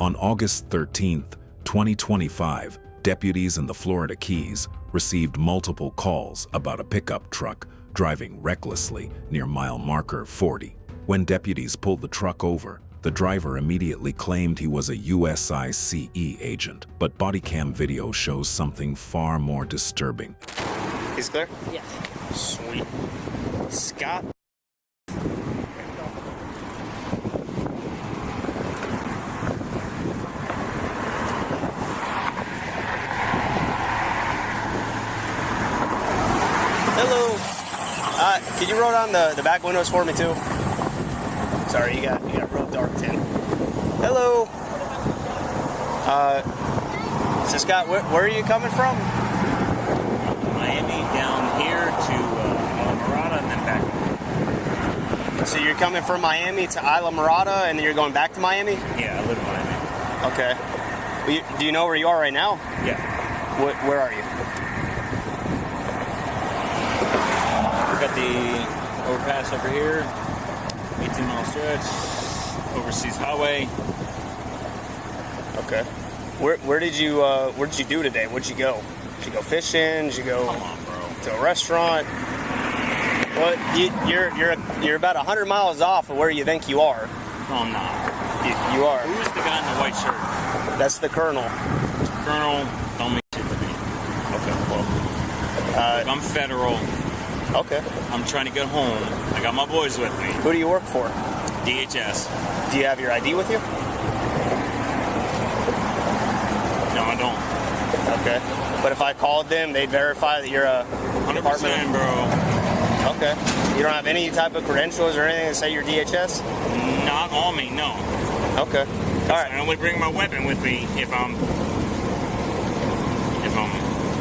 On August 13, 2025, deputies in the Florida Keys received multiple calls about a pickup truck driving recklessly near mile marker 40. When deputies pulled the truck over, the driver immediately claimed he was a USICE agent, but bodycam video shows something far more disturbing. He's clear? Yes. Sweet. Scott? Hello. Can you roll down the back windows for me too? Sorry, you got real dark tint. Hello. So Scott, where are you coming from? Miami down here to Mirada and then back. So you're coming from Miami to Isla Mirada and then you're going back to Miami? Yeah, I live in Miami. Okay. Well, do you know where you are right now? Yeah. Where are you? We got the overpass over here, 18-mile stretch, overseas highway. Okay. Where did you do today? Where'd you go? Did you go fishing? Did you go Come on, bro. to a restaurant? Well, you're about 100 miles off of where you think you are. No, I'm not. You are. Who's the guy in the white shirt? That's the Colonel. Colonel, don't make shit with me. Okay, well. Look, I'm federal. Okay. I'm trying to get home. I got my boys with me. Who do you work for? DHS. Do you have your ID with you? No, I don't. Okay. But if I called them, they'd verify that you're a 100%, department. bro. Okay. You don't have any type of credentials or anything that say you're DHS? Not on me, no. Okay. All right. I only bring my weapon with me if I'm.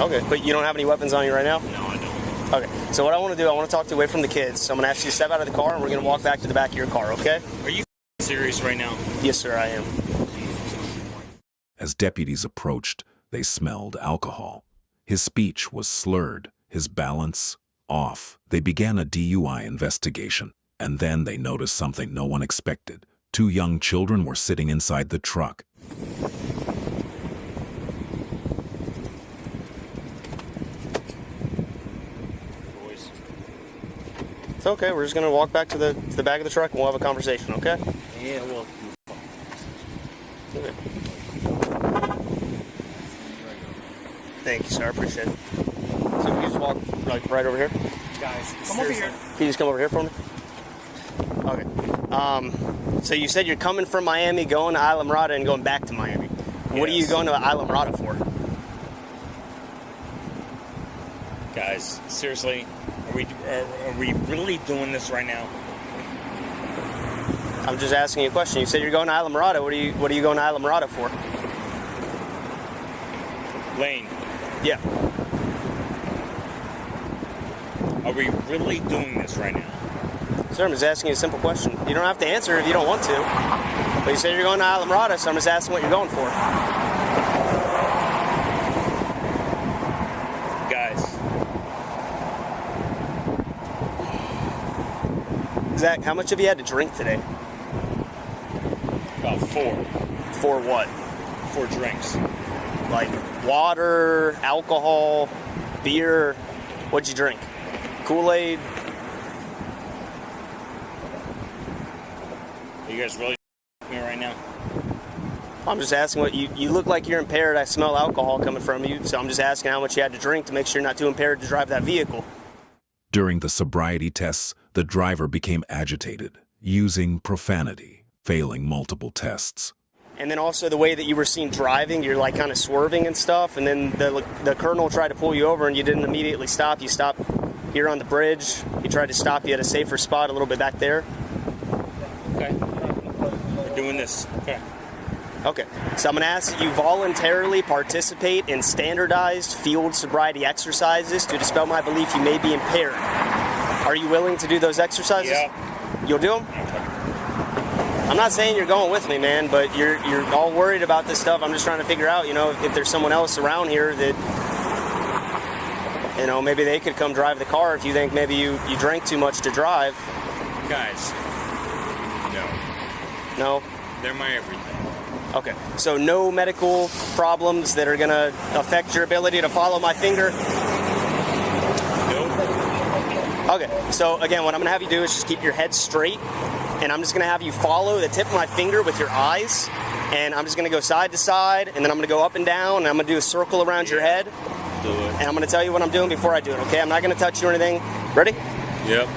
Okay. But you don't have any weapons on you right now? No, I don't. Okay, so what I want to do, I want to talk to you away from the kids. So I'm going to ask you to step out of the car, and we're going to walk back to the back of your car, okay? Are you serious right now? Yes, sir, I am. As deputies approached, they smelled alcohol. His speech was slurred, his balance off. They began a DUI investigation, and then they noticed something no one expected. 2 young children were sitting inside the truck. It's okay, we're just going to walk back to the back of the truck, and we'll have a conversation, okay? Yeah, well. Okay. Thank you, sir, I appreciate it. So if you just walk right over here? Guys, Come over here. Can you just come over here for me? Okay. So you said you're coming from Miami, going to Isla Mirada, and going back to Miami. What are you going to Isla Mirada for? Guys, seriously, are we really doing this right now? I'm just asking you a question. You said you're going to Isla Mirada. What are you going to Isla Mirada for? Lane, Yeah. are we really doing this right now? Sir, I'm just asking you a simple question. You don't have to answer if you don't want to. But you said you're going to Isla Mirada, so I'm just asking what you're going for. Guys, Zach, how much have you had to drink today? about 4 For what? drinks. Like water, alcohol, beer? What'd you drink? Kool-Aid? Are you guys really me right now? I'm just asking what you look like you're impaired. I smell alcohol coming from you, so I'm just asking how much you had to drink to make sure you're not too impaired to drive that vehicle. During the sobriety tests, the driver became agitated, using profanity, failing multiple tests. And then also the way that you were seen driving, you're like kind of swerving and stuff, and then the colonel tried to pull you over and you didn't immediately stop. You stopped here on the bridge. He tried to stop you at a safer spot a little bit back there. Okay. We're doing this. Okay. Okay, so I'm going to ask that you voluntarily participate in standardized field sobriety exercises to dispel my belief you may be impaired. Are you willing to do those exercises? Yeah. You'll do them? I'm not saying you're going with me, man, but you're all worried about this stuff. I'm just trying to figure out, if there's someone else around here that, maybe they could come drive the car if you think maybe you drank too much to drive. Guys, no. No? They're my everything. Okay, so no medical problems that are going to affect your ability to follow my finger? Nope. Okay, so again, what I'm going to have you do is just keep your head straight, and I'm just going to have you follow the tip of my finger with your eyes, and I'm just going to go side to side, and then I'm going to go up and down, and I'm going to do a circle around your head. Do it. And I'm going to tell you what I'm doing before I do it, okay? I'm not going to touch you or anything. Ready? Yep.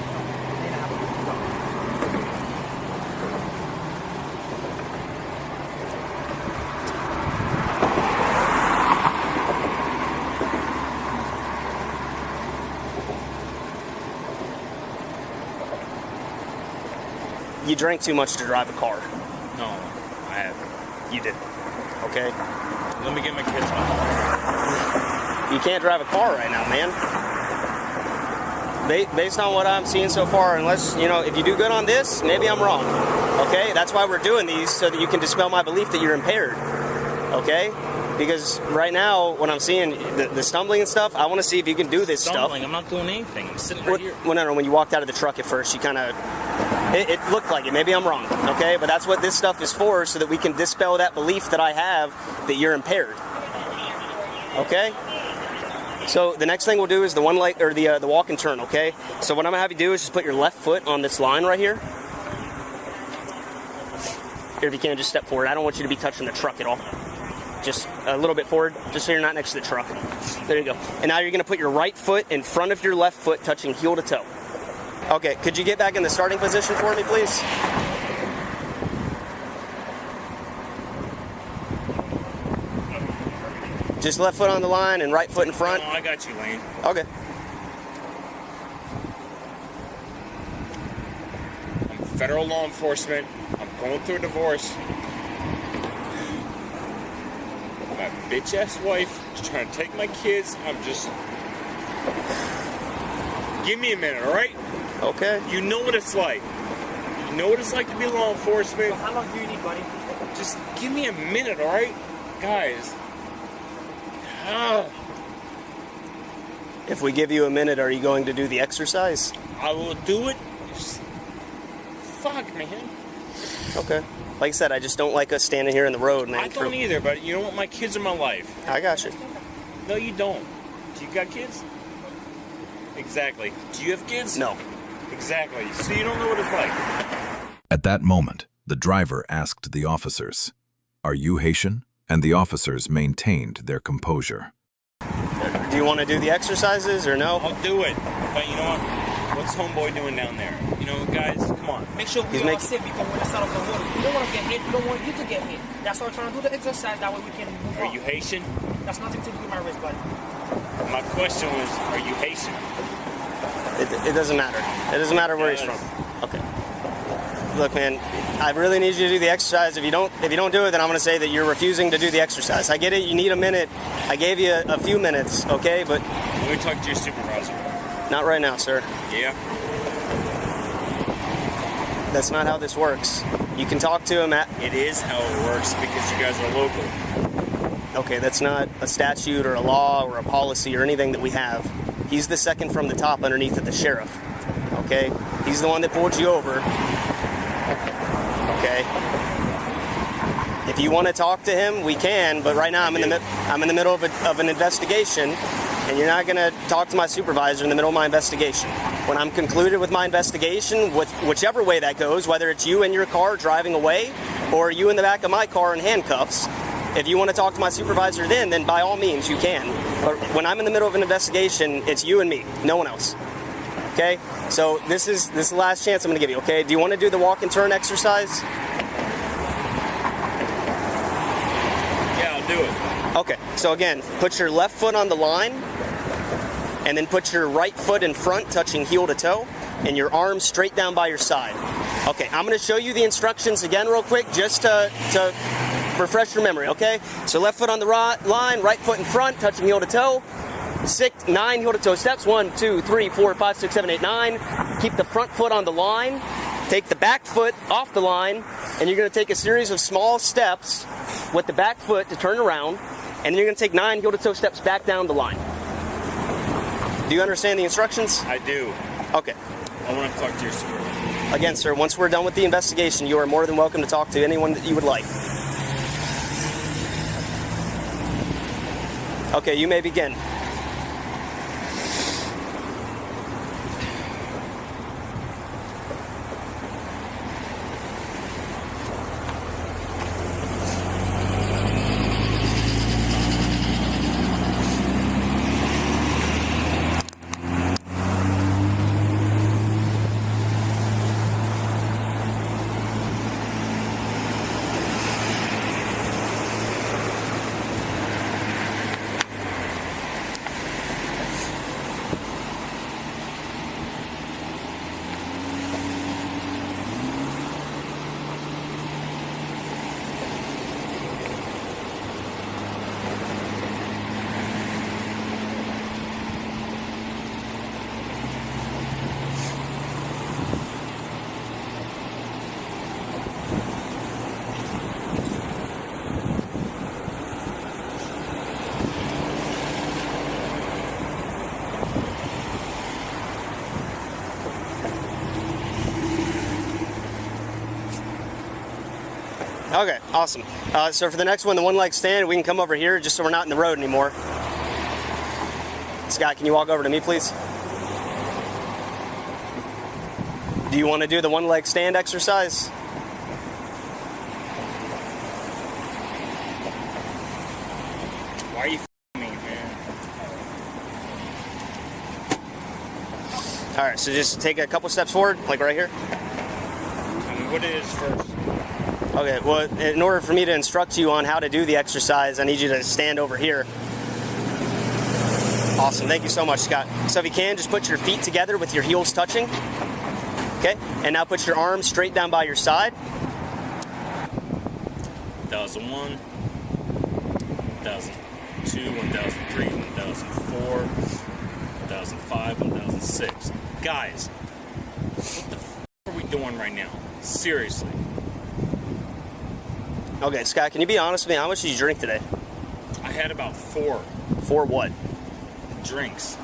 You drank too much to drive a car. No, I haven't. You did. Okay? Let me get my kids on. You can't drive a car right now, man. Based on what I'm seeing so far, unless, if you do good on this, maybe I'm wrong. Okay? That's why we're doing these, so that you can dispel my belief that you're impaired. Okay? Because right now, when I'm seeing the stumbling and stuff, I want to see if you can do this Stumbling, stuff. I'm not doing anything. I'm sitting right here. Well, no, when you walked out of the truck at first, you kind of... It looked like it. Maybe I'm wrong, okay? But that's what this stuff is for, so that we can dispel that belief that I have that you're impaired. Okay? So the next thing we'll do is the walk and turn, okay? So what I'm gonna have you do is just put your left foot on this line right here. Here, if you can, just step forward. I don't want you to be touching the truck at all. Just a little bit forward, just so you're not next to the truck. There you go. And now you're gonna put your right foot in front of your left foot, touching heel to toe. Okay, could you get back in the starting position for me, please? Just left foot on the line and right foot in front? No, I got you, Lane. Okay. I'm federal law enforcement. I'm going through a divorce. My bitch-ass wife is trying to take my kids. I'm just... Give me a minute, all right? Okay. You know what it's like. You know what it's like to be law enforcement. Well, how long do you need, buddy? Just give me a minute, all right? Guys. If we give you a minute, are you going to do the exercise? I will do it. Just, fuck, man. Okay. Like I said, I just don't like us standing here in the road, man. I don't either, but you know what? My kids are my life. I got you. No, you don't. Do you got kids? Exactly. Do you have kids? No. Exactly. So you don't know what it's like. At that moment, the driver asked the officers, "Are you Haitian?" And the officers maintained their composure. Do you want to do the exercises or no? I'll do it. But you know what? What's homeboy doing down there? You know, guys, come on. Make sure we are safe because when it's out of the water, we don't want to get hit. We don't want you to get hit. That's why we're trying to do the exercise. That way we can move on. Are you Haitian? That's nothing to do with my wrist, buddy. My question was, are you Haitian? It doesn't matter. It doesn't matter where he's from. Okay. Look, man, I really need you to do the exercise. If you don't do it, then I'm going to say that you're refusing to do the exercise. I get it. You need a minute. I gave you a few minutes, okay? But Let me talk to your supervisor. not right now, sir. Yeah? That's not how this works. You can talk to him at... It is how it works because you guys are local. Okay, that's not a statute or a law or a policy or anything that we have. He's the second from the top underneath of the sheriff. Okay? He's the one that pulled you over. Okay? If you want to talk to him, we can, but right now I'm in the middle of an investigation, and you're not going to talk to my supervisor in the middle of my investigation. When I'm concluded with my investigation, with whichever way that goes, whether it's you in your car driving away or you in the back of my car in handcuffs, if you want to talk to my supervisor then by all means you can. But when I'm in the middle of an investigation, it's you and me, no one else. Okay? So this is the last chance I'm going to give you, okay? Do you want to do the walk and turn exercise? Yeah, I'll do it. Okay, so again, put your left foot on the line, and then put your right foot in front, touching heel to toe, and your arms straight down by your side. Okay, I'm going to show you the instructions again real quick, just to refresh your memory, okay? So left foot on the line, right foot in front, touching heel to toe. 9 heel to toe steps. 1, 2, 3, 4, 5, 6, 7, 8, 9. Keep the front foot on the line. Take the back foot off the line, and you're going to take a series of small steps with the back foot to turn around, and then you're going to take 9 heel to toe steps back down the line. Do you understand the instructions? I do. Okay. I want to talk to your supervisor. Again, sir, once we're done with the investigation, you are more than welcome to talk to anyone that you would like. Okay, you may begin. Okay, awesome. So for the next one, the one leg stand, we can come over here just so we're not in the road anymore. Scott, can you walk over to me, please? Do you want to do the one leg stand exercise? Why are you f***ing me, man? All right, so just take a couple steps forward, like right here. Tell me what it is first. Okay, well, in order for me to instruct you on how to do the exercise, I need you to stand over here. Awesome, thank you so much, Scott. So if you can, just put your feet together with your heels touching. Okay, and now put your arms straight down by your side. 1001, 1002, 1003, 1004, 1005, 1006. Guys, what the f are we doing right now? Seriously. Okay, Scott, can you be honest with me? How much did you drink today? I had about 4 For what? drinks.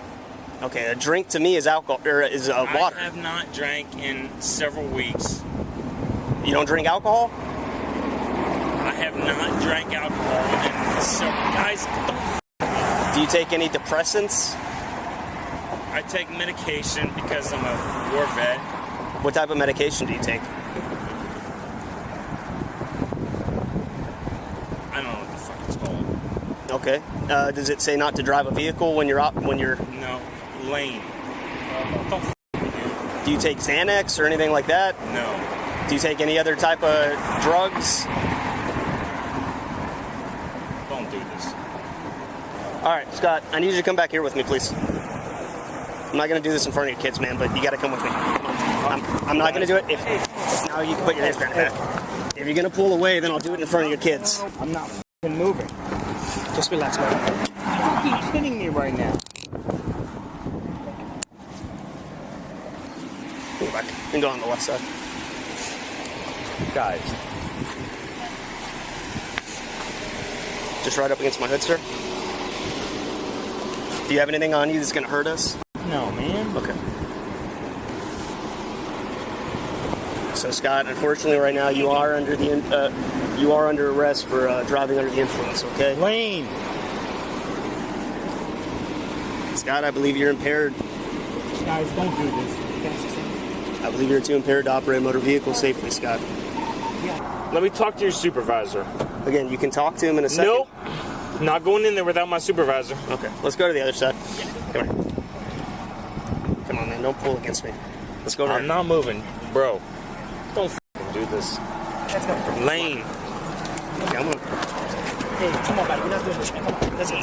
Okay, a drink to me is alcohol, or is water. I have not drank in several weeks. You don't drink alcohol? I have not drank alcohol in several... Guys, don't... Do you take any depressants? I take medication because I'm a war vet. What type of medication do you take? I don't know what the fuck it's called. Okay. Does it say not to drive a vehicle when you're No, lane. Don't f with you. Do you take Xanax or anything like that? No. Do you take any other type of drugs? Don't do this. All right, Scott, I need you to come back here with me, please. I'm not going to do this in front of your kids, man, but you got to come with me. Come on. I'm not going to do it. If now you can put your hands behind your back. If you're going to pull away, then I'll do it in front of your kids. I'm not f***ing moving. Just relax, man. You're fucking kidding me right now. Go back. You can go on the left side. Guys. Just right up against my hood, sir. Do you have anything on you that's going to hurt us? No, man. Okay. So Scott, unfortunately, right now you are under arrest for driving under the influence. Okay. Lane. Scott, I believe you're impaired. Guys, don't do this. I believe you're too impaired to operate a motor vehicle safely, Scott. Let me talk to your supervisor. Again, you can talk to him in a second. Nope. Not going in there without my supervisor. Okay. Let's go to the other side. Come here. Come on, man. Don't pull against me. Let's go. I'm not moving, bro. Don't f***ing do this. Let's go. Lane. Come on. Hey, come on, buddy. We're not doing this. Come on. Let's go.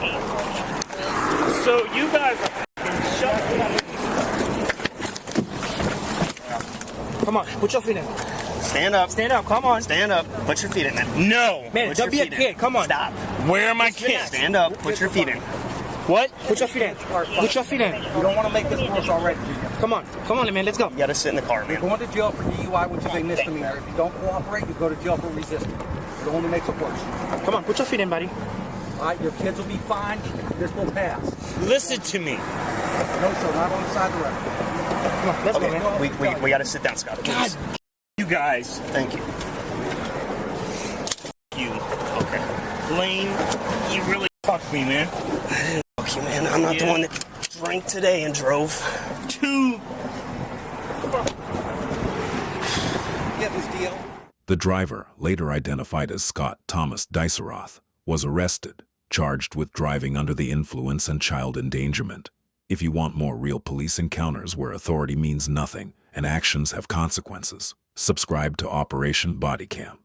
So you guys are shut Come on. Put your feet in. Stand up. Stand up. Come on. Stand up. Put your feet in, man. No. Man, Put don't your be a feet in. kid. Come on. Stop. Where are my kids? Stand up. Put your feet in. What? Put your feet in. Put your feet in. You don't want to make this worse already. Come on. Come on, man. Let's go. You gotta sit in the car, You're man. going to jail for DUI, which is a misdemeanor. If you don't cooperate, you go to jail for resisting. It only makes it worse. Come on. Put your feet in, buddy. All right, your kids will be fine. This will pass. Listen to me. No, sir, not on the side of the road. Come on. Let's go, man. We gotta sit down, Scott. God, Please. you guys. Thank you. You. Okay. Lane, you really Talk to me, man. Okay, man, I'm not the one that drank today and drove. Two. Get this deal. The driver, later identified as Scott Thomas Diceroth, was arrested, charged with driving under the influence and child endangerment. If you want more real police encounters where authority means nothing and actions have consequences, subscribe to Operation Bodycam.